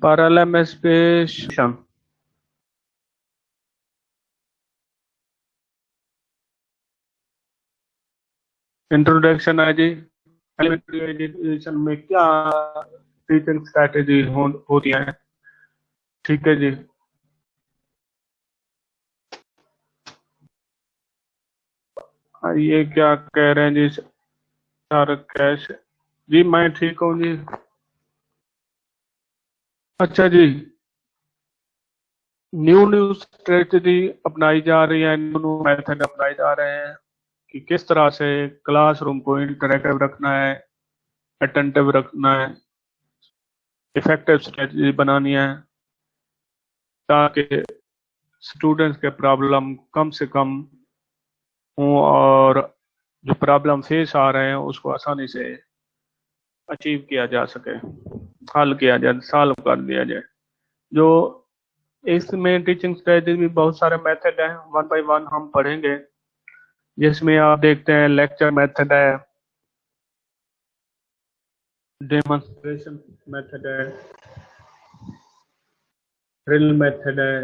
parallel expression. Introduction है जी। Elementary education में क्या टीचिंग स्ट्रैटेजी होती है? ठीक है जी। ये क्या कह रहे हैं जी सर? कैश जी, मैं ठीक हूँ जी। अच्छा जी, न्यू स्ट्रेटजी अपनाई जा रही है, न्यू मेथड अपनाए जा रहे हैं कि किस तरह से क्लासरूम को इंटरेक्टिव रखना है, अटेंटिव रखना है, इफेक्टिव स्ट्रेटजी बनानी है ताकि स्टूडेंट्स के प्रॉब्लम कम से कम हों और जो प्रॉब्लम फेस आ रहे हैं उसको आसानी से अचीव किया जा सके, हल किया जाए, सॉल्व कर दिया जाए। जो इसमें टीचिंग स्ट्रेटजी भी बहुत सारे मेथड हैं, वन बाय वन हम पढ़ेंगे। जिसमें आप देखते हैं लेक्चर मेथड है, डेमोन्स्ट्रेशन मेथड है, ड्रिल मेथड है,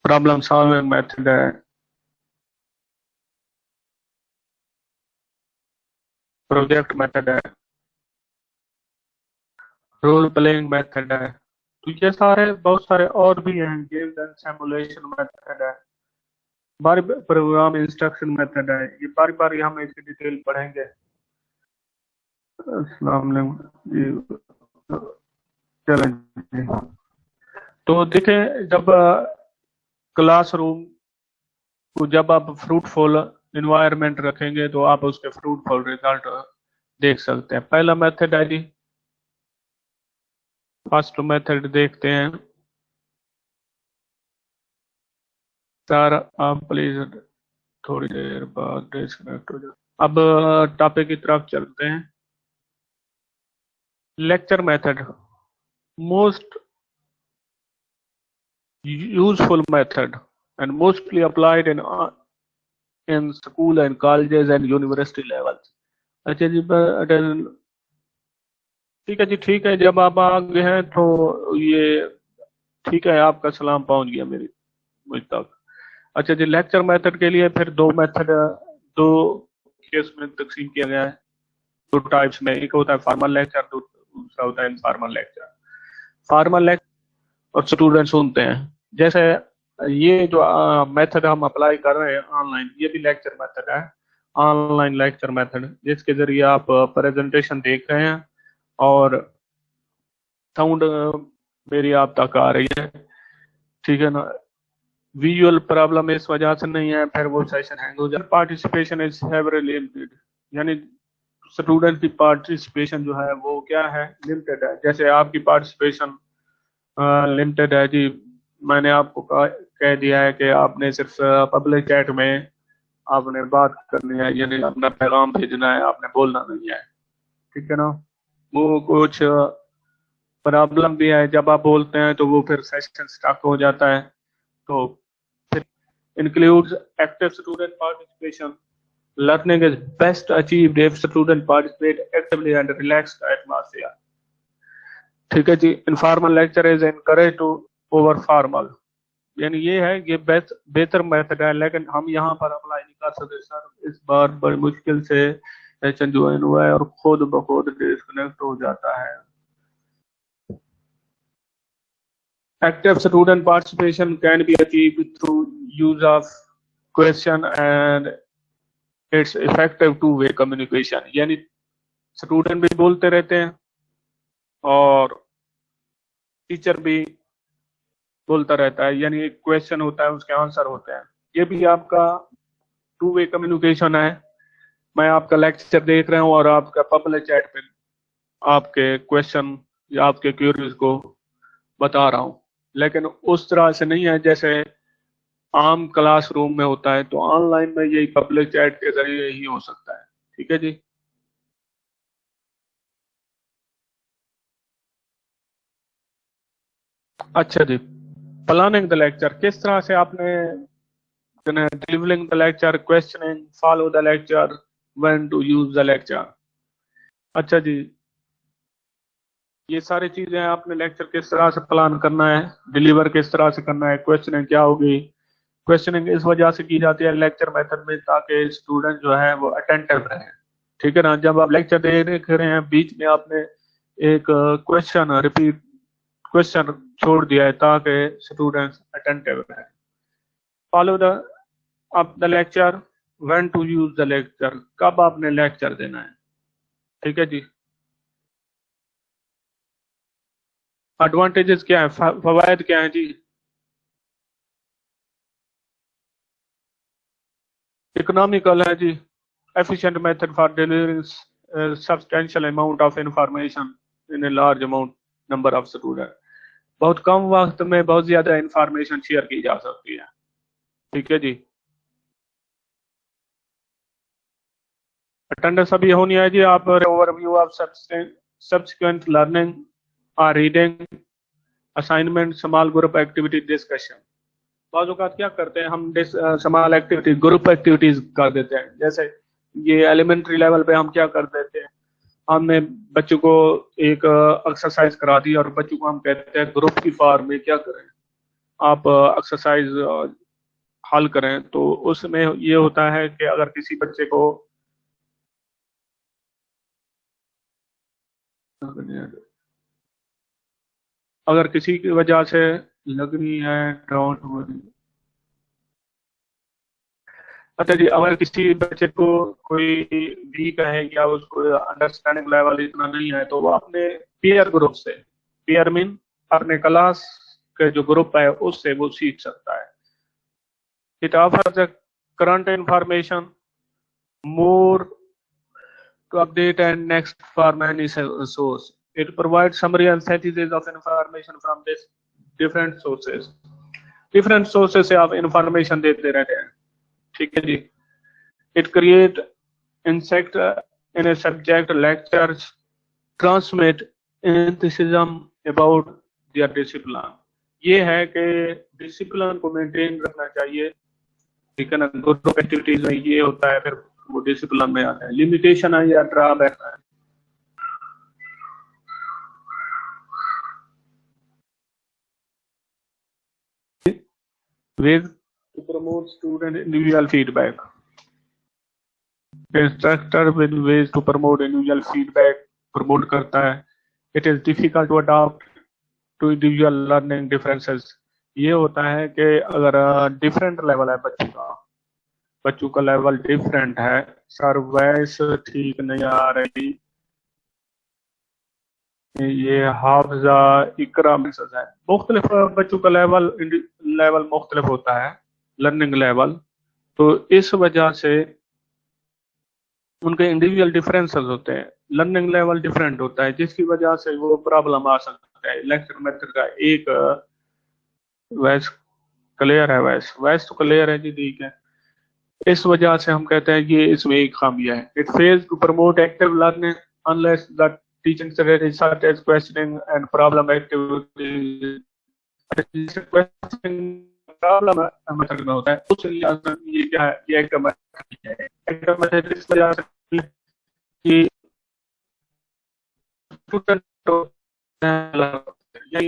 प्रॉब्लम सॉल्विंग मेथड है, प्रोजेक्ट मेथड है, रोल प्लेइंग मेथड है। तो ये सारे बहुत सारे और भी हैं, गेम्स एंड सिमुलेशन मेथड है, बारी प्रोग्राम इंस्ट्रक्शन मेथड है। ये बारी बारी हम इसकी डिटेल पढ़ेंगे। अस्सलाम वालेकुम जी। चलें जी। तो देखें, जब क्लासरूम को जब आप फ्रूटफुल इन्वायरमेंट रखेंगे तो आप उसके फ्रूटफुल रिजल्ट देख सकते हैं। पहला मेथड है जी, फर्स्ट मेथड देखते हैं। सर आप प्लीज थोड़ी देर बाद डिस्कनेक्ट हो जाए। अब टॉपिक की तरफ चलते हैं। Lecture method, most useful method and mostly applied in school and colleges and university levels। अच्छा जी, ठीक है जी, ठीक है। जब आप आ गए हैं तो ये ठीक है, आपका सलाम पहुंच गया मेरी मुझ तक। अच्छा जी, लेक्चर मेथड के लिए फिर दो मेथड, दो केस में तकसीम किया गया है, दो टाइप्स में। एक होता है फॉर्मल लेक्चर, दूसरा होता है इनफॉर्मल लेक्चर। फॉर्मल लेक्चर और स्टूडेंट सुनते हैं। जैसे ये जो मेथड हम अप्लाई कर रहे हैं ऑनलाइन, ये भी लेक्चर मेथड है, ऑनलाइन लेक्चर मेथड, जिसके जरिए आप प्रेजेंटेशन देख रहे हैं और साउंड मेरी आप तक आ रही है, ठीक है ना। विजुअल प्रॉब्लम इस वजह से नहीं है, फिर वो सेशन हैंग हो जाए। पार्टिसिपेशन इज हेवीली लिमिटेड, यानी स्टूडेंट की पार्टिसिपेशन जो है वो क्या है, लिमिटेड है। जैसे आपकी पार्टिसिपेशन लिमिटेड है जी, मैंने आपको कह दिया है कि आपने सिर्फ पब्लिक चैट में आपने बात करनी है, यानी अपना पैगाम भेजना है, आपने बोलना नहीं है, ठीक है ना। वो कुछ प्रॉब्लम भी है, जब आप बोलते हैं तो वो फिर सेशन स्टक हो जाता है। तो फिर includes active student participation. Learning is best achieved if students participate actively and relaxed atmosphere। ठीक है जी। Informal lecture is encourage to over formal, यानी ये है, ये बेहतर मेथड है, लेकिन हम यहाँ पर अप्लाई नहीं कर सकते सर। इस बार बड़ी मुश्किल से सेशन ज्वाइन हुआ है और खुद ब खुद डिस्कनेक्ट हो जाता है। Active student participation can be achieved through use of question and its effective two-way communication। यानी स्टूडेंट भी बोलते रहते हैं और टीचर भी बोलता रहता है, यानी एक क्वेश्चन होता है, उसके आंसर होते हैं। ये भी आपका टू वे कम्युनिकेशन है। मैं आपका लेक्चर देख रहा हूँ और आपका पब्लिक चैट पे आपके क्वेश्चन या आपके क्यूरीज को बता रहा हूँ, लेकिन उस तरह से नहीं है जैसे आम क्लासरूम में होता है। तो ऑनलाइन में यही पब्लिक चैट के जरिए ही हो सकता है, ठीक है जी। अच्छा जी, प्लानिंग द लेक्चर, किस तरह से आपने delivering the lecture, questioning, follow the lecture, when to use the lecture. अच्छा जी, ये सारी चीजें आपने लेक्चर किस तरह से प्लान करना है, डिलीवर किस तरह से करना है, क्वेश्चनिंग क्या होगी। क्वेश्चनिंग इस वजह से की जाती है लेक्चर मेथड में ताकि स्टूडेंट जो है वो अटेंटिव रहे। ठीक है ना, जब आप लेक्चर दे रहे हैं बीच में आपने एक क्वेश्चन छोड़ दिया है ताकि स्टूडेंट्स अटेंटिव रहे। Follow the up the lecture, when to use the lecture, कब आपने लेक्चर देना है। ठीक है जी। एडवांटेजेस क्या है, फवायद क्या है जी। इकोनॉमिकल है जी, efficient method for delivering substantial amount of information in a large amount number of students। बहुत कम वक्त में बहुत ज्यादा इंफॉर्मेशन शेयर की जा सकती है। ठीक है जी। अटेंडेंस अभी होनी है जी। आप ओवरव्यू ऑफ सब्सिक्वेंट लर्निंग और reading, assignment, small group activity, discussion. बाज़ औक़ात क्या करते हैं हम, स्मॉल एक्टिविटी, ग्रुप एक्टिविटीज कर देते हैं। जैसे ये एलिमेंट्री लेवल पे हम क्या कर देते हैं, हमने बच्चों को एक एक्सरसाइज करा दी और बच्चों को हम कहते हैं ग्रुप की फॉर्म में क्या करें, आप एक्सरसाइज हल करें। तो उसमें ये होता है कि अगर किसी बच्चे को अगर किसी की वजह से लग रही है, डोंट वरी। अच्छा जी, अगर किसी बच्चे को कोई वीक है या उसको अंडरस्टैंडिंग लेवल इतना नहीं है तो वो अपने पीयर ग्रुप से, पीयर मीन अपने क्लास के जो ग्रुप है उससे वो सीख सकता है। It offers the current information more to update and next for many source. It provides summary and synthesis of information from this different sources। different sources से आप information देते रहते हैं। ठीक है जी। It create insect in a subject lectures transmit enthusiasm about their discipline। ये है कि डिसिप्लिन को मेंटेन रखना चाहिए। ठीक है ना, ग्रुप एक्टिविटीज में ये होता है, फिर वो डिसिप्लिन में आता है। लिमिटेशन है या ड्रॉबैक है, ways to promote student individual feedback। Instructor with ways to promote individual feedback promote करता है। It is difficult to adopt to individual learning differences. ये होता है कि अगर डिफरेंट लेवल है बच्चों का लेवल डिफरेंट है, सर वैस ठीक नहीं आ रही, ये हाफजा इकरा मैसेज है। मुख्तलिफ बच्चों का लेवल मुख्तलिफ होता है, लर्निंग लेवल। तो इस वजह से उनके इंडिविजुअल डिफरेंसेस होते हैं, लर्निंग लेवल डिफरेंट होता है, जिसकी वजह से वो प्रॉब्लम आ सकता है। लेक्चर मेथड का एक वैस क्लियर है, वैस वैस तो क्लियर है जी, ठीक है। इस वजह से हम कहते हैं ये इसमें एक खामियां है। It fails to promote active learning unless the teaching strategy such as questioning and problem activities। Problem method में होता है, उस लिहाज से ये क्या है, ये एक्टिव मेथड है। एक्टिव मेथड इस वजह से कि स्टूडेंट ये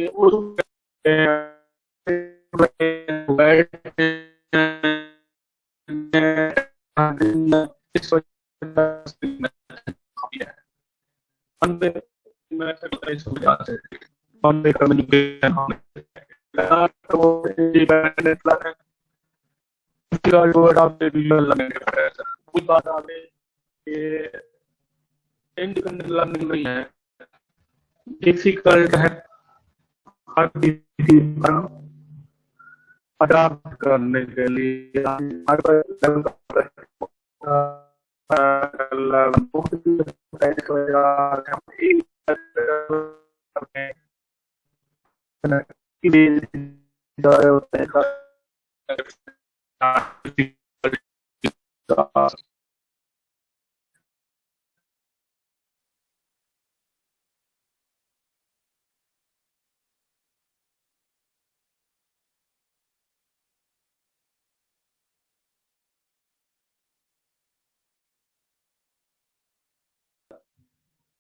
इस वजह से कम्युनिकेशन बात आ गई कि इंडिपेंडेंट लर्निंग नहीं है, डिफिकल्ट है हर किसी पर अडॉप्ट करने के लिए। हर लेवल का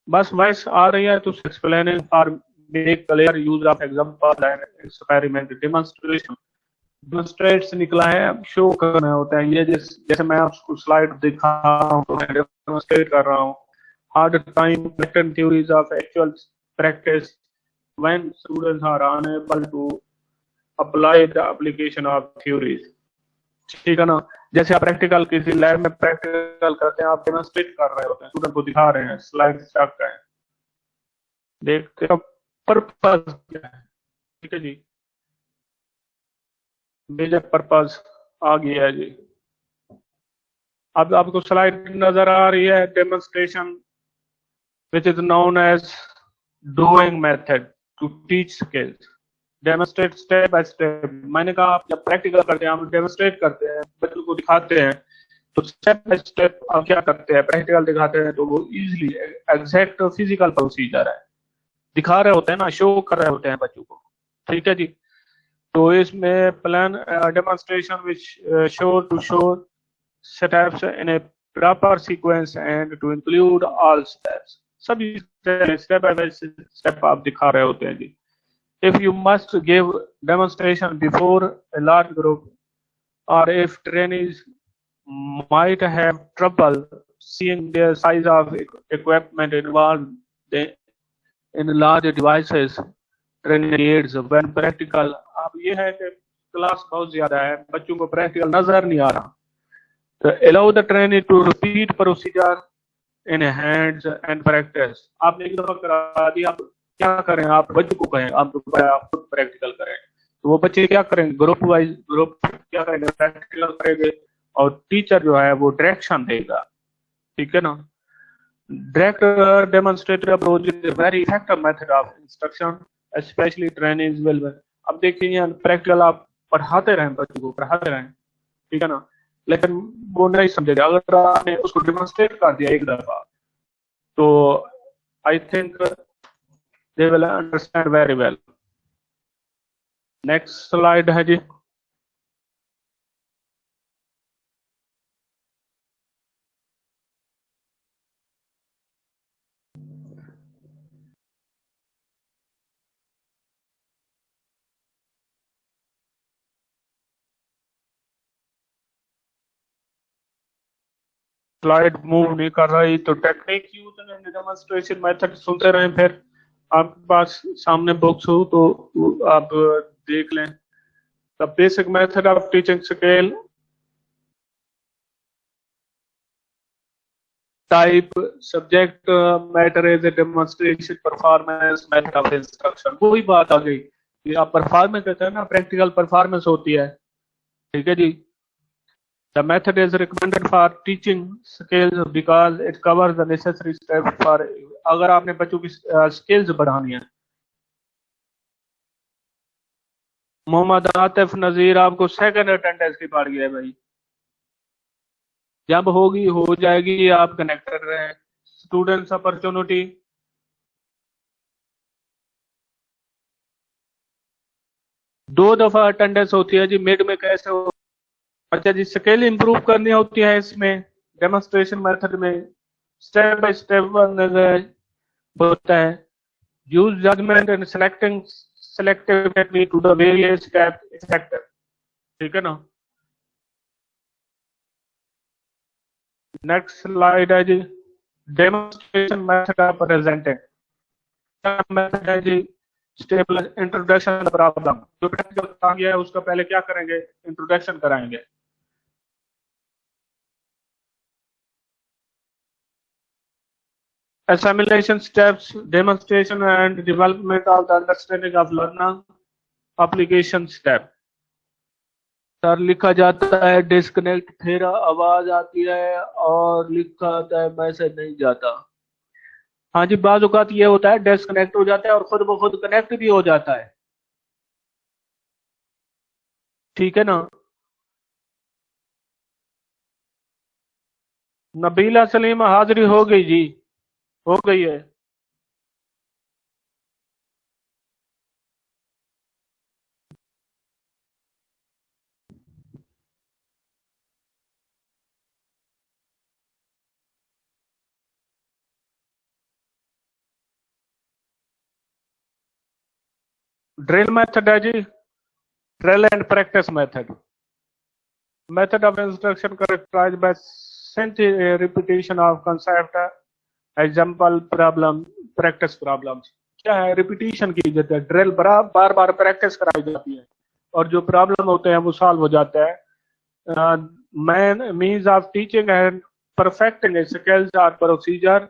बस वॉइस आ रही है तो explaining for make clear use of example and experiment demonstration. Demonstrates निकला है, अब शो करना होता है। ये जैसे मैं आपको स्लाइड दिखा रहा हूँ तो मैं डेमोन्स्ट्रेट कर रहा हूँ। Hard time pattern theories of actual practice when students are unable to apply the application of theories। ठीक है ना। जैसे आप प्रैक्टिकल किसी लैब में प्रैक्टिकल करते हैं, आप डेमोन्स्ट्रेट कर रहे होते हैं, स्टूडेंट को दिखा रहे हैं, स्लाइड चेक है, देखते हैं पर्पज क्या है। ठीक है जी, मेजर पर्पज आ गया है जी। अब आपको स्लाइड नजर आ रही है, demonstration which is known as doing method to teach skills। Demonstrate step by step. मैंने कहा आप जब प्रैक्टिकल करते हैं, आप डेमोन्स्ट्रेट करते हैं, बच्चों को दिखाते हैं, तो स्टेप बाय स्टेप आप क्या करते हैं, प्रैक्टिकल दिखाते हैं तो वो इजीली एग्जैक्ट फिजिकल प्रोसीजर है, दिखा रहे होते हैं ना, शो कर रहे होते हैं बच्चों को। ठीक है जी। तो इसमें plan demonstration which show to show steps in a proper sequence and to include all steps। सभी स्टेप बाय स्टेप आप दिखा रहे होते हैं जी। if you must give demonstration before a large group, or if trainees might have trouble seeing their size of equipment involved in large devices, training aids when practical। अब ये है कि class बहुत ज्यादा है, बच्चों को प्रैक्टिकल नजर नहीं आ रहा, तो allow the trainee to repeat procedure in hands and practice। आपने एक दफा करा दी, आप क्या करें, आप बच्चों को कहें आप खुद प्रैक्टिकल करें, तो वो बच्चे क्या करेंगे, ग्रुप वाइज ग्रुप क्या करेंगे, प्रैक्टिकल करेंगे, और टीचर जो है वो डायरेक्शन देगा। ठीक है ना। Direct demonstrator approach is very effective method of instruction, specially training will. अब देखिए प्रैक्टिकल आप पढ़ाते रहें, बच्चों को पढ़ाते रहें, ठीक है ना, लेकिन वो नहीं समझेगा। अगर आपने उसको डेमोन्स्ट्रेट कर दिया एक दफा, तो I think they will understand very well. Next slide है जी। स्लाइड मूव नहीं कर रही, तो technique use in demonstration method सुनते रहें। फिर आपके पास सामने बुक्स हो तो आप देख लें। The basic method of teaching scale type subject matter is a demonstration performance method of instruction. वही बात आ गई कि आप परफॉर्मेंस कहते हैं ना, प्रैक्टिकल परफॉर्मेंस होती है। ठीक है जी। The method is recommended for teaching skills because it covers the necessary steps for। अगर आपने बच्चों की स्किल्स बढ़ानी है। मोहम्मद आतिफ नजीर आपको सेकंड अटेंडेंस की पड़ गया है भाई, जब होगी हो जाएगी, आप कनेक्टेड रहें। स्टूडेंट्स अपॉर्चुनिटी, दो दफा अटेंडेंस होती है जी, मिड में कैसे हो। अच्छा जी, स्किल इंप्रूव करनी होती है इसमें डेमोन्स्ट्रेशन मेथड में, स्टेप बाय स्टेप होता है। use judgment and selecting selective technique to the various step effective। ठीक है ना। नेक्स्ट स्लाइड है जी, demonstration method of presenting. Method है जी, स्टेबल इंट्रोडक्शन प्रॉब्लम। जो प्रैक्टिकल काम किया है उसका पहले क्या करेंगे, इंट्रोडक्शन कराएंगे। assimilation steps, demonstration and development of the understanding of learner, application step। Sir लिखा जाता है डिस्कनेक्ट, फिर आवाज आती है और लिखा आता है मैसेज नहीं जाता। हाँ जी, बाज औकात ये होता है डिस्कनेक्ट हो जाता है और खुद ब खुद कनेक्ट भी हो जाता है। ठीक है ना। नबीला सलीम हाजिरी हो गई जी, हो गई है। ड्रिल मेथड है जी, drill and practice method, method of instruction characterized by simply repetition of concept, example problem, practice problems। क्या है, रिपीटिशन की जाती है, ड्रिल बार बार प्रैक्टिस कराई जाती है और जो प्रॉब्लम होते हैं वो सॉल्व हो जाता है। Man means of teaching and perfecting skills or procedure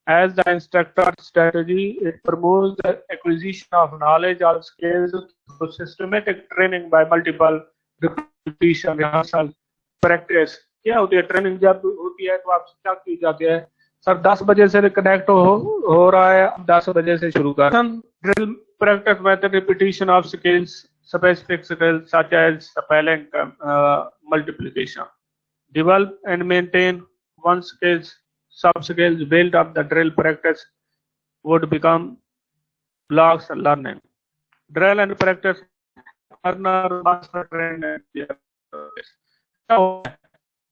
as the instructor strategy, it promotes the acquisition of knowledge or skills through systematic training by multiple repetition, rehearsal, practice। क्या होती है training, जब होती है तो आपसे क्या की जाती है, सर 10 बजे से कनेक्ट हो रहा है, 10 बजे से शुरू कर। Drill practice method repetition of skills, specific skills such as spelling, multiplication, develop and maintain one skills, sub skills built up the drill practice would become blocks learning। drill and practice learner master train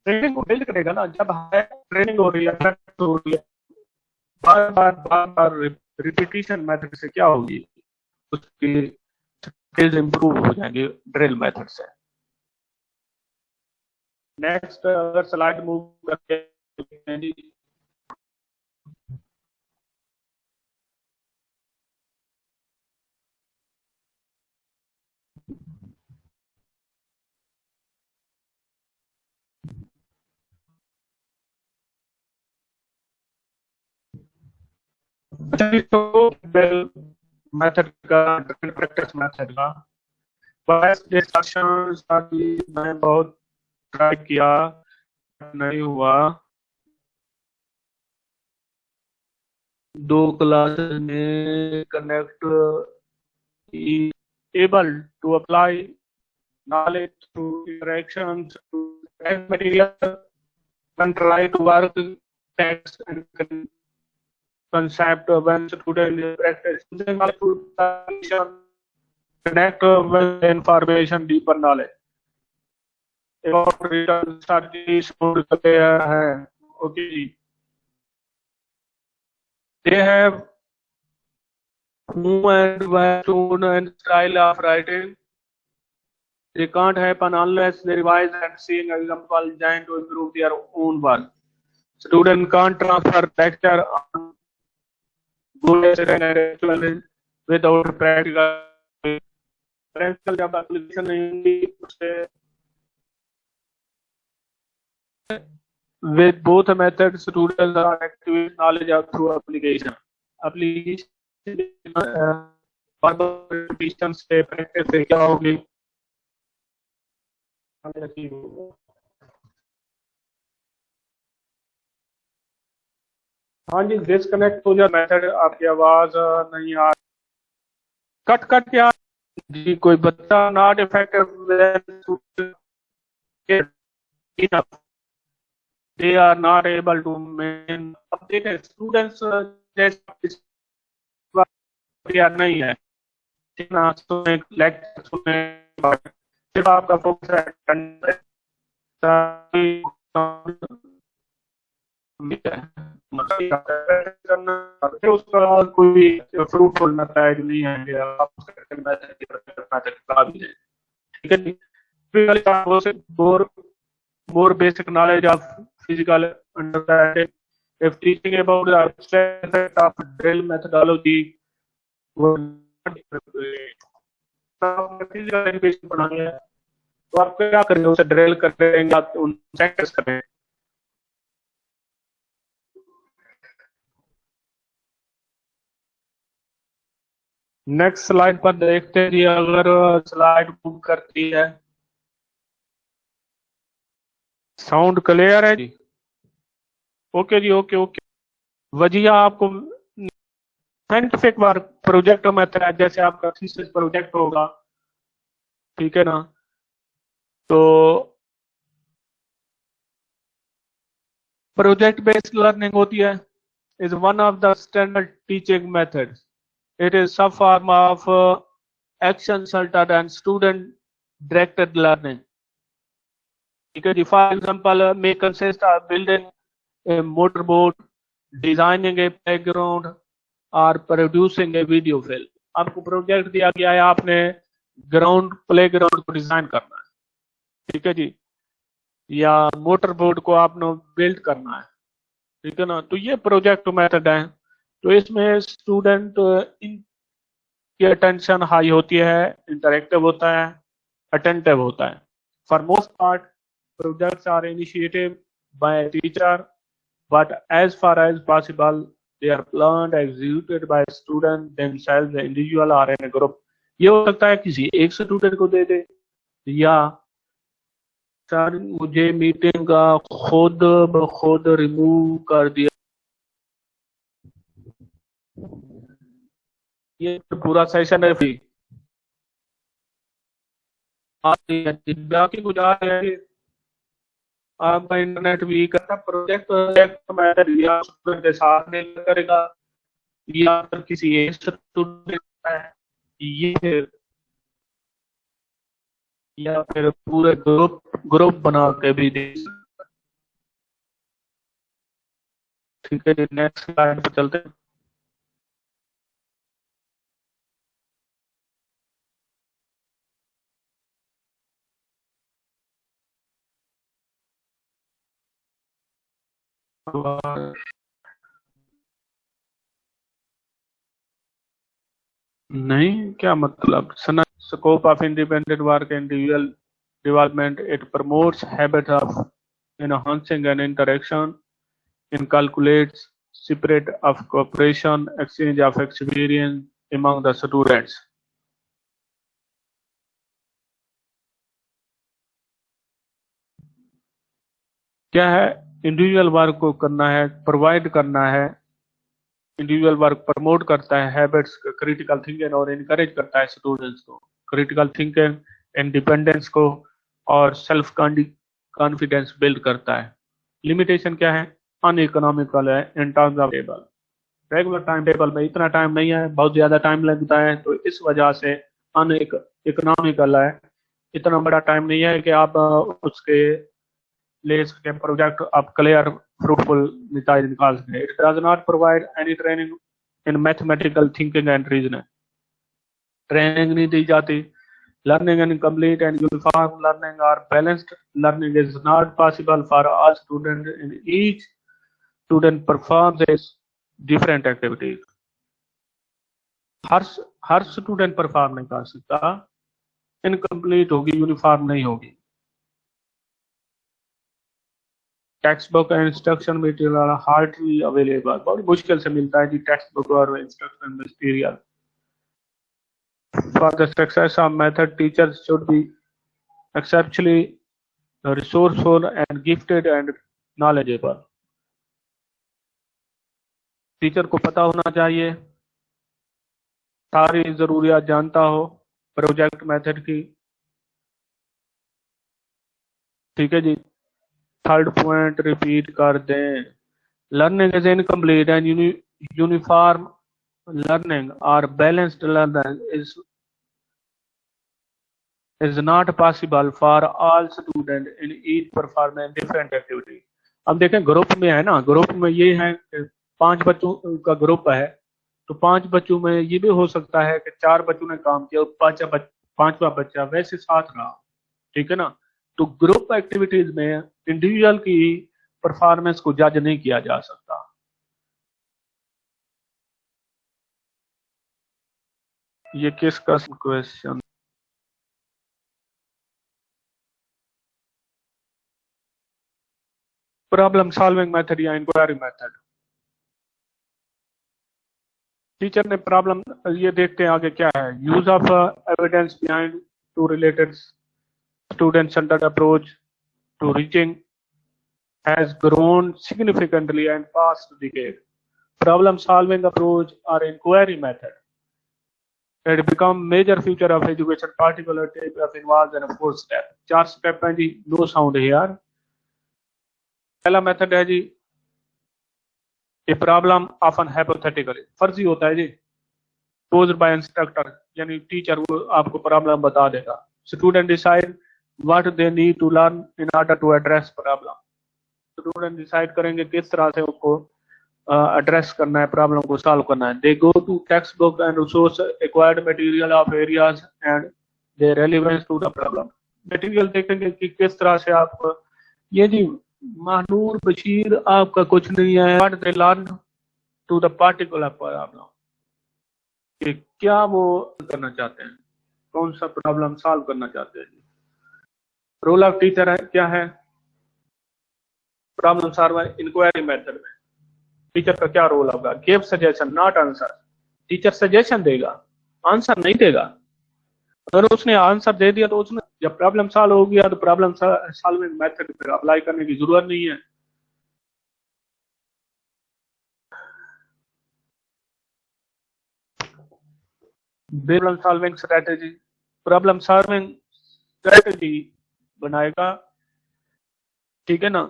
training को build करेगा ना, जब training हो रही है, practice हो रही है, बार बार रिपीटिशन मेथड से क्या होगी, उसकी स्किल्स इंप्रूव हो जाएंगे ड्रिल मेथड से। नेक्स्ट अगर स्लाइड मूव करके तो मेथड का, प्रैक्टिस मेथड का बस डिस्कशन मैंने बहुत ट्राई किया, नहीं हुआ। 2 क्लास में connect able to apply knowledge to interactions to material and try to work text and concept when student practice to connect with information deeper knowledge about written studies हैं। Okay, they have who and where tone and style of writing, they can't happen unless they revise and seeing example designed to improve their own work। Student can't transfer lecture on good and without practical जब application नहीं होगी उससे with both methods students are active knowledge of through application से practice से क्या होगी। हाँ जी, disconnect हो जाए मेथड, आपकी आवाज नहीं आ, कट यार जी, कोई बच्चा not effective, they are not able to maintain updated students नहीं है, लेक्चर सुने, सिर्फ आपका फोकस है उसका कोई फ्रूटफुल मेथड नहीं है, ठीक है जी। more basic knowledge of physical understanding, if teaching about the abstract of drill methodology physical education पढ़ानी है तो आप क्या करेंगे, उसे ड्रिल करेंगे, आप उन प्रैक्टिस करें। नेक्स्ट स्लाइड पर देखते हैं जी, अगर स्लाइड मूव करती है, साउंड क्लियर है जी? ओके जी, ओके। वजिया आपको साइंटिफिक वर्क प्रोजेक्ट मेथड है, जैसे आपका थीसिस प्रोजेक्ट होगा, ठीक है ना, तो प्रोजेक्ट बेस्ड लर्निंग होती है, is one of the standard teaching methods. It is sub form of action centred and student directed learning, ठीक है जी। For example may consist of building a motorboat, designing a playground or producing a video film। आपको project दिया गया है, आपने ground play ground को design करना है, ठीक है जी, या मोटर बोर्ड को आपने बिल्ड करना है, ठीक है ना। तो ये प्रोजेक्ट मेथड है। तो इसमें स्टूडेंट की अटेंशन हाई होती है, इंटरेक्टिव होता है, अटेंटिव होता है। For most part projects are initiated by teacher, but as far as possible they are planned executed by student themselves, individual or in a group। ये हो सकता है किसी एक स्टूडेंट को दे दे, या सर मुझे मीटिंग का खुद ब खुद रिमूव कर दिया, ये पूरा सेशन है फ्री। बाकी कुछ आ रहे हैं, आपका इंटरनेट वीक करता, प्रोजेक्ट प्रोजेक्ट मैटर या स्टूडेंट के साथ में करेगा, या फिर किसी एक स्टूडेंट है, ये या फिर पूरे ग्रुप ग्रुप बना के भी दे सकता है। ठीक है, नेक्स्ट स्लाइड पे चलते हैं। नहीं, क्या मतलब? Scope of independent work, individual development, it promotes habit of enhancing an interaction, inculcates spirit of cooperation, exchange of experience among the students। क्या है? इंडिविजुअल वर्क को करना है, प्रोवाइड करना है। इंडिविजुअल वर्क प्रमोट करता है हैबिट्स, क्रिटिकल थिंकिंग, और इनकरेज करता है स्टूडेंट्स को क्रिटिकल थिंकिंग, इंडिपेंडेंस को, और सेल्फ कॉन्फिडेंस बिल्ड करता है। लिमिटेशन क्या है? अनइकोनॉमिकल है in terms of table. Regular time table में इतना टाइम नहीं है, बहुत ज्यादा टाइम लगता है, तो इस वजह से अनइकोनॉमिकल है। इतना बड़ा टाइम नहीं है कि आप उसके लिए इसके प्रोजेक्ट आप क्लियर फ्रूटफुल नतीजे निकाल सकें। It does not provide any training in mathematical thinking and reasoning. Training नहीं दी जाती। Learning and complete and uniform learning और balanced learning is not possible for all student. In each student performs different activities. हर student perform नहीं कर सकता, incomplete होगी, uniform नहीं होगी। Text book and instruction material are hardly available. बहुत मुश्किल से मिलता है जी टेक्स्ट बुक और instruction material. For the success of method teachers should be exceptionally resourceful and gifted and knowledgeable. Teacher को पता होना चाहिए, सारी जरूरियात जानता हो प्रोजेक्ट मेथड की। ठीक है जी, थर्ड पॉइंट रिपीट कर दें। Learning is incomplete and uniform learning or balanced learning is not possible for all students in each performing different activity। अब देखें ग्रुप में है ना, ग्रुप में ये है 5 बच्चों का ग्रुप है, तो 5 बच्चों में ये भी हो सकता है कि 4 बच्चों ने काम किया, 5वां बच्चा वैसे साथ रहा। ठीक है ना। तो ग्रुप एक्टिविटीज में इंडिविजुअल की परफॉर्मेंस को जज नहीं किया जा सकता। ये किसका क्वेश्चन? प्रॉब्लम सॉल्विंग मेथड या इंक्वायरी मेथड। टीचर ने प्रॉब्लम, ये देखते हैं आगे क्या है। Use of evidence behind to related student centred approach to reaching has grown significantly and past decade. Problem solving approach or inquiry method, it become major feature of education, particular type of involves in a 4 step। 4 step हैं जी, no sound here. पहला method है जी, a problem often hypothetically, फर्जी होता है जी, posed by instructor, यानी टीचर वो आपको प्रॉब्लम बता देगा। Student decide what they need to learn in order to address problem. Student decide करेंगे किस तरह से उसको एड्रेस करना है, प्रॉब्लम को सॉल्व करना है। They go to text book and resource acquired material of areas and they relevance to the problem. Material देखेंगे कि किस तरह से आप, ये जी महानूर बशीर आपका कुछ नहीं है, what they learn to the particular problem, कि क्या वो करना चाहते हैं, कौन सा प्रॉब्लम सॉल्व करना चाहते हैं। रोल ऑफ टीचर है क्या है, प्रॉब्लम सॉल्व इंक्वायरी मेथड में टीचर का क्या रोल होगा, give suggestion not answer. Teacher suggestion देगा, आंसर नहीं देगा। अगर उसने आंसर दे दिया तो उसने, जब प्रॉब्लम सॉल्व हो गया तो प्रॉब्लम सॉल्विंग मेथड फिर अप्लाई करने की जरूरत नहीं है। Problem solving strategy, problem solving strategy बनाएगा, ठीक है ना।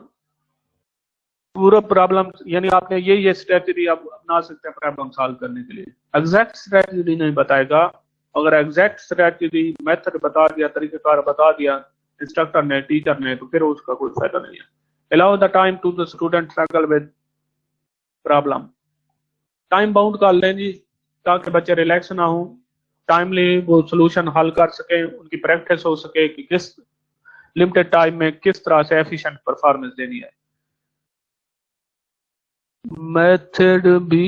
पूरा प्रॉब्लम, यानी आपने ये स्ट्रेटेजी आप अपना सकते हैं प्रॉब्लम सॉल्व करने के लिए। एग्जैक्ट स्ट्रेटेजी नहीं बताएगा, अगर एग्जैक्ट स्ट्रेटेजी मेथड बता दिया, तरीकेकार बता दिया इंस्ट्रक्टर ने, टीचर ने, तो फिर उसका कोई फायदा नहीं है। Allow the time to the student struggle with problem, time bound कर लें जी, ताकि बच्चे रिलैक्स ना हो, टाइमली वो सोल्यूशन हल कर सके, उनकी प्रैक्टिस हो सके कि किस लिमिटेड टाइम में किस तरह से एफिशिएंट परफॉर्मेंस देनी है। मेथड भी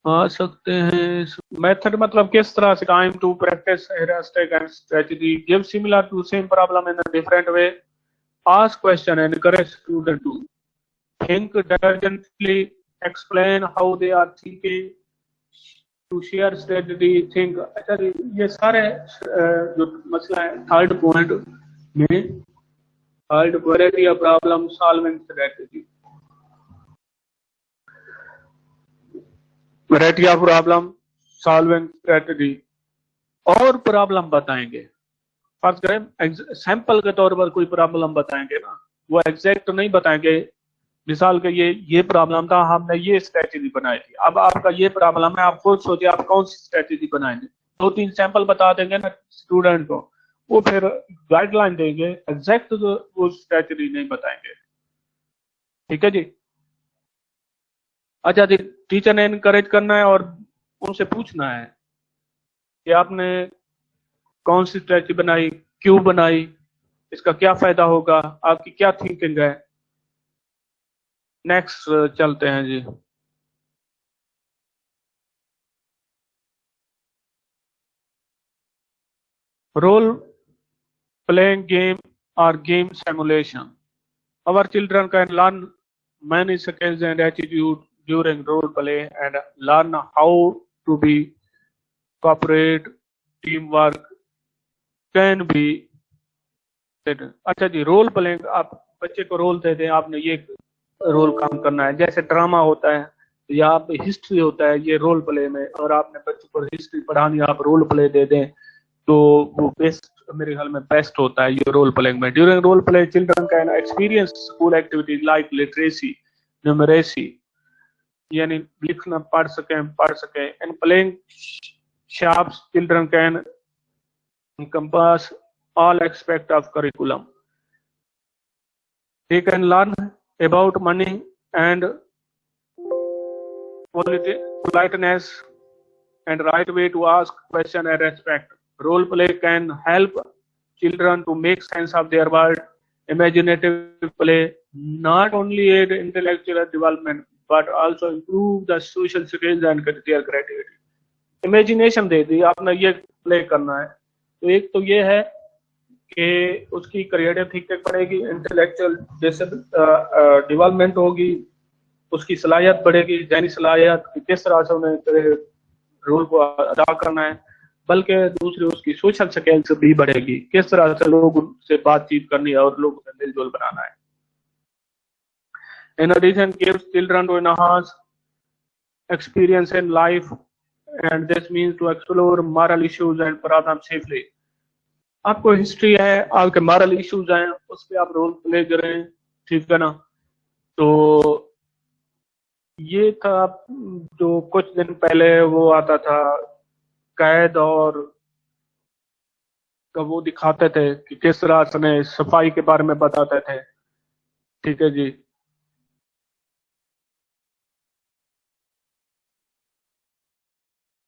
आ सकते हैं, मेथड मतलब किस तरह से, time to practise heuristic and strategy, give similar to same problem in a different way, ask question and encourage student to think diligently, explain how they are thinking, to share strategy, think। अच्छा ये सारे जो मसला है third point में, third variety of problem solving strategy, variety of problem solving strategy, और problem बताएंगे। First करें सैंपल के तौर पर कोई प्रॉब्लम बताएंगे ना, वो एग्जैक्ट नहीं बताएंगे। मिसाल के ये प्रॉब्लम था, हमने ये स्ट्रेटेजी बनाई थी, अब आपका ये प्रॉब्लम है, आप खुद सोचिए आप कौन सी स्ट्रेटेजी बनाएंगे। 2-3 सैंपल बता देंगे ना स्टूडेंट को, वो फिर गाइडलाइन देंगे, एग्जैक्ट वो स्ट्रेटेजी नहीं बताएंगे, ठीक है जी। अच्छा जी, टीचर ने इनकरेज करना है और उनसे पूछना है कि आपने कौन सी स्ट्रेटेजी बनाई, क्यों बनाई, इसका क्या फायदा होगा, आपकी क्या थिंकिंग है। नेक्स्ट चलते हैं जी। रोल प्लेइंग गेम और game simulation, our children can learn many skills and attitude during role play and learn how to be cooperate, teamwork can be। अच्छा जी, रोल प्लेइंग, आप बच्चे को रोल दे दें, आपने ये रोल काम करना है, जैसे ड्रामा होता है या आप हिस्ट्री होता है, ये रोल प्ले में, और आपने बच्चों को हिस्ट्री पढ़ानी, आप रोल प्ले दे दें तो वो बेस्ट, मेरे ख्याल में बेस्ट होता है ये रोल प्लेइंग में। During role play children can experience school activities like literacy, numeracy, यानी लिखना पढ़ सके and playing sharps children can encompass all aspect of curriculum, they can learn about money and politeness and right way to ask question and respect। Role play can help children to make sense of their world। Imaginative play not only aid intellectual development but also improve the social skills and their creativity। Imagination दे दी आपने, ये play करना है, तो एक तो ये है कि उसकी क्रिएटिव थिंकिंग बढ़ेगी, इंटेलेक्चुअल जैसे डेवलपमेंट होगी, उसकी सलाहियत बढ़ेगी, जहनी सलाहियत, किस तरह से उन्हें रोल को अदा करना है, बल्कि दूसरी उसकी सोशल स्किल्स भी बढ़ेगी, किस तरह से लोगों से बातचीत करनी है और लोगों से मिलजुल बनाना है। In addition, gives children to enhance experience in life and this means to explore moral issues and problem safely। आपको हिस्ट्री है, आपके मॉरल इश्यूज हैं, उस पर आप रोल प्ले करें, ठीक है ना। तो ये था जो कुछ दिन पहले वो आता था कैद, और वो दिखाते थे कि किस तरह से सफाई के बारे में बताते थे, ठीक है जी।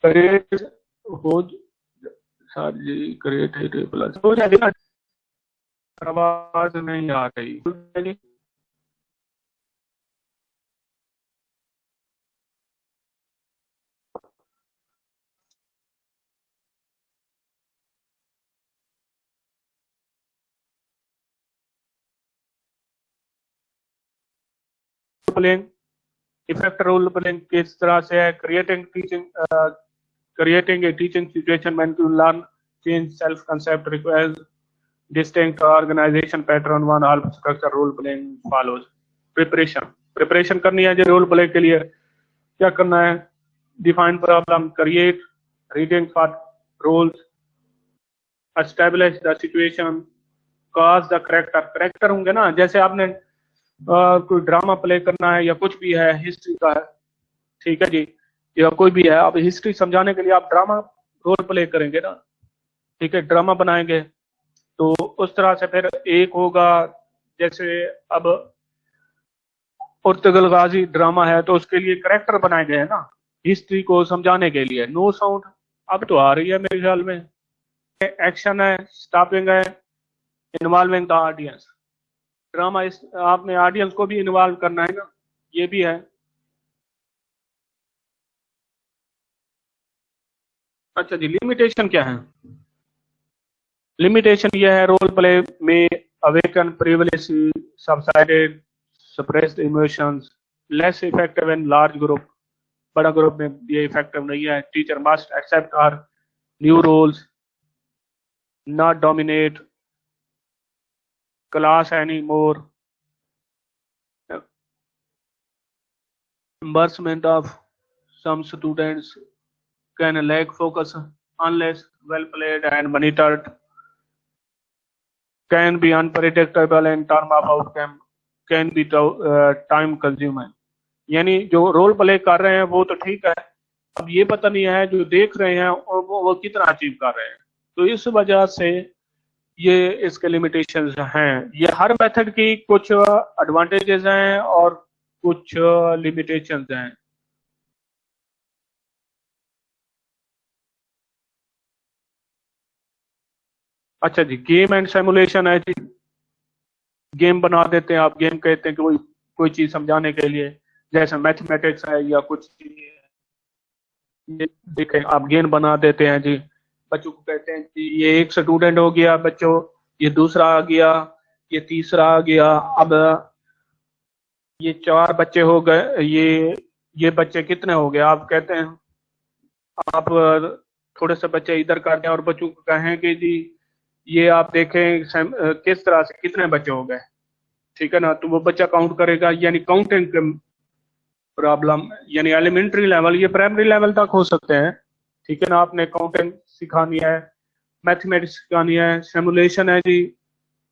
क्रिएट हो सर जी, क्रिएट प्लस हो जाएगी ना। आवाज नहीं आ रही। प्लेइंग इफेक्ट रोल प्लेइंग किस तरह से है? Creating a teaching situation when to learn change self concept requires distinct organization pattern one half structure role playing follows। Preparation करनी है जो रोल प्ले के लिए क्या करना है? Define problem, create reading for roles, establish the situation, cause the character होंगे ना। जैसे आपने कोई ड्रामा प्ले करना है या कुछ भी है, हिस्ट्री का है, ठीक है जी, या कोई भी है, आप हिस्ट्री समझाने के लिए आप ड्रामा रोल प्ले करेंगे ना, ठीक है, ड्रामा बनाएंगे। तो उस तरह से फिर एक होगा, जैसे अब पुर्तगल गाजी ड्रामा है तो उसके लिए करेक्टर बनाए गए हैं ना, हिस्ट्री को समझाने के लिए। नो साउंड अब तो आ रही है मेरे ख्याल में। एक्शन है, स्टॉपिंग है, इन्वॉल्विंग द ऑडियंस। ड्रामा इस आपने ऑडियंस को भी इन्वॉल्व करना है ना, ये भी है। अच्छा जी, लिमिटेशन क्या है? लिमिटेशन ये है, रोल प्ले में awaken privilege subsided suppressed emotions, less effective in large group. बड़ा ग्रुप में ये इफेक्टिव नहीं है। Teacher must accept are new roles, not dominate class any more. Embarrassment of some students can lack focus unless well played and monitored, can be unpredictable in term of outcome, can be time consuming। यानी जो role play कर रहे हैं वो तो ठीक है, अब ये पता नहीं है जो देख रहे हैं और वो कितना अचीव कर रहे हैं। तो इस वजह से ये इसके लिमिटेशंस हैं। ये हर मेथड की कुछ एडवांटेजेस हैं और कुछ लिमिटेशंस हैं। अच्छा जी, गेम एंड सिमुलेशन है जी। गेम बना देते हैं, आप गेम कहते हैं कि कोई चीज समझाने के लिए, जैसे मैथमेटिक्स है या कुछ ये देखें, आप गेम बना देते हैं जी। बच्चों को कहते हैं कि ये एक स्टूडेंट हो गया बच्चों, ये दूसरा आ गया, ये तीसरा आ गया, अब ये चार बच्चे हो गए, ये बच्चे कितने हो गए? आप कहते हैं आप थोड़े से बच्चे इधर कर दें और बच्चों को कहें कि जी ये आप देखें किस तरह से कितने बच्चे हो गए, ठीक है ना। तो वो बच्चा काउंट करेगा, यानी काउंटिंग प्रॉब्लम, यानी एलिमेंट्री लेवल, ये प्राइमरी लेवल तक हो सकते हैं, ठीक है ना। आपने काउंटिंग सिखानी है, मैथमेटिक्स सिखानी है। सिमुलेशन है जी,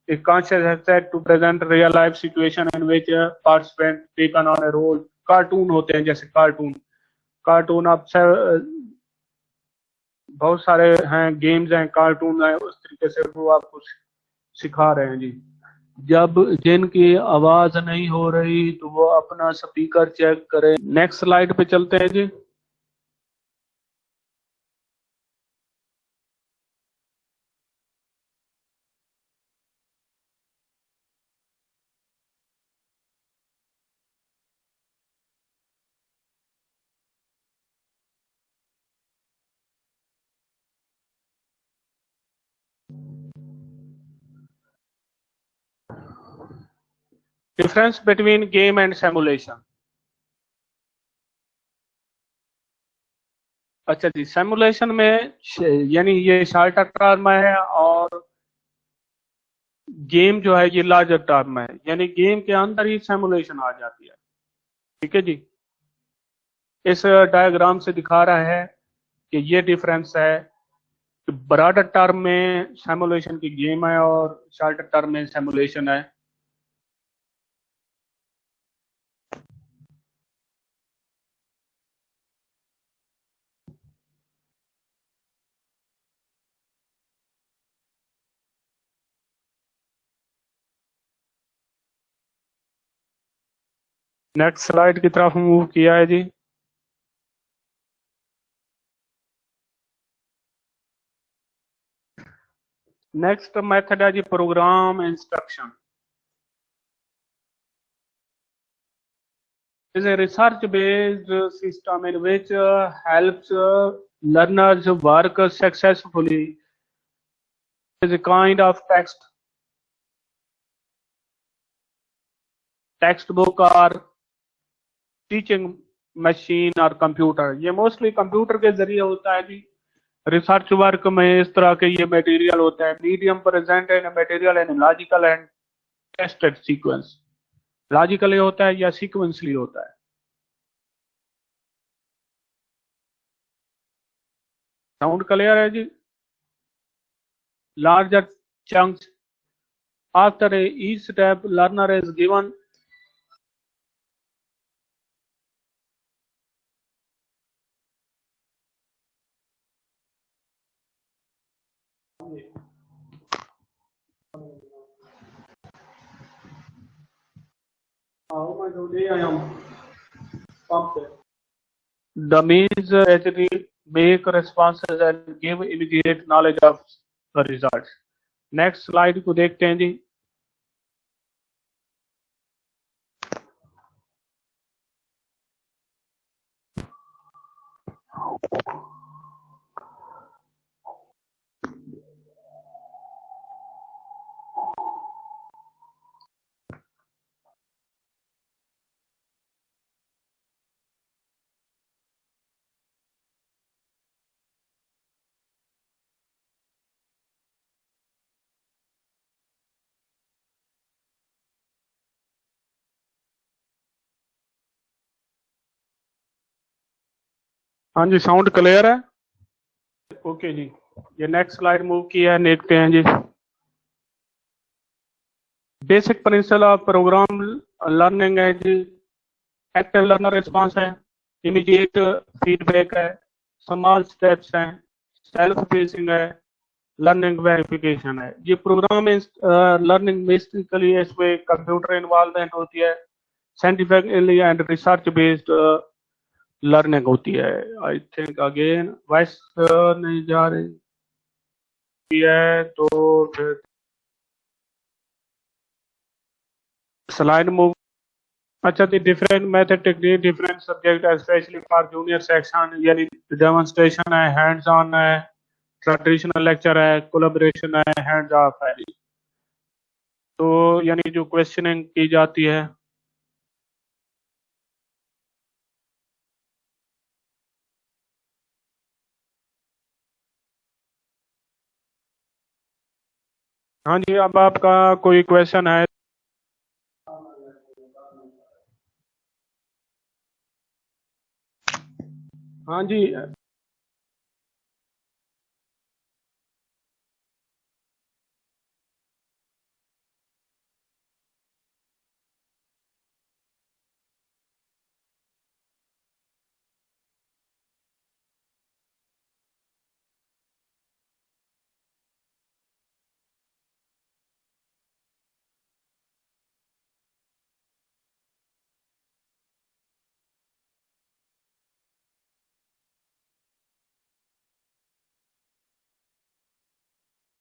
a conscious effort to present real life situation in which a participant taken on a role। Cartoon होते हैं, जैसे कार्टून कार्टून आप बहुत सारे हैं, गेम्स हैं, कार्टून है, उस तरीके से वो आपको सिखा रहे हैं जी। जब जिनकी आवाज नहीं हो रही तो वो अपना स्पीकर चेक करें। नेक्स्ट स्लाइड पे चलते हैं जी। Difference between game and simulation. अच्छा जी, सिमुलेशन में यानी ये शॉर्टर टर्म है और गेम जो है ये लार्जर टर्म है, यानी गेम के अंदर ही सिमुलेशन आ जाती है, ठीक है जी। इस डायग्राम से दिखा रहा है कि ये डिफरेंस है कि ब्रॉडर टर्म में सिमुलेशन की गेम है और शॉर्टर टर्म में सिमुलेशन है। नेक्स्ट स्लाइड की तरफ मूव किया है जी। नेक्स्ट मेथड है जी program instruction. is a research based system in which helps learners work successfully. Is a kind of textbook or teaching machine और कंप्यूटर। ये मोस्टली कंप्यूटर के जरिए होता है जी। रिसर्च वर्क में इस तरह के ये मटेरियल होता है। Medium present in material in logical and tested sequence. Logically होता है या सीक्वेंसली होता है। साउंड क्लियर है जी। Larger chunks after each step learner is given dummies actually make responses and give immediate knowledge of the results। Next slide को देखते हैं जी। हाँ जी, साउंड क्लियर है। ओके जी, ये नेक्स्ट स्लाइड मूव किया है, देखते हैं जी। Basic principle of program learning है जी। एक्टिव लर्नर रिस्पॉन्स है, इमीडिएट फीडबैक है, स्मॉल स्टेप्स हैं, सेल्फ पेसिंग है, लर्निंग वेरिफिकेशन है। ये प्रोग्राम लर्निंग बेसिकली इसमें कंप्यूटर इन्वॉल्वमेंट होती है, scientifically and research based learning होती है। आई थिंक अगेन वॉइस नहीं जा रही है, तो फिर स्लाइड मूव। अच्छा, the different method technique different subject specially for junior section, यानी डेमोन्स्ट्रेशन है, हैंड्स ऑन है, ट्रेडिशनल लेक्चर है, कोलैबोरेशन है, हैंड्स ऑफ है। तो यानी जो क्वेश्चनिंग की जाती है। हाँ जी, अब आपका कोई क्वेश्चन है? हाँ जी।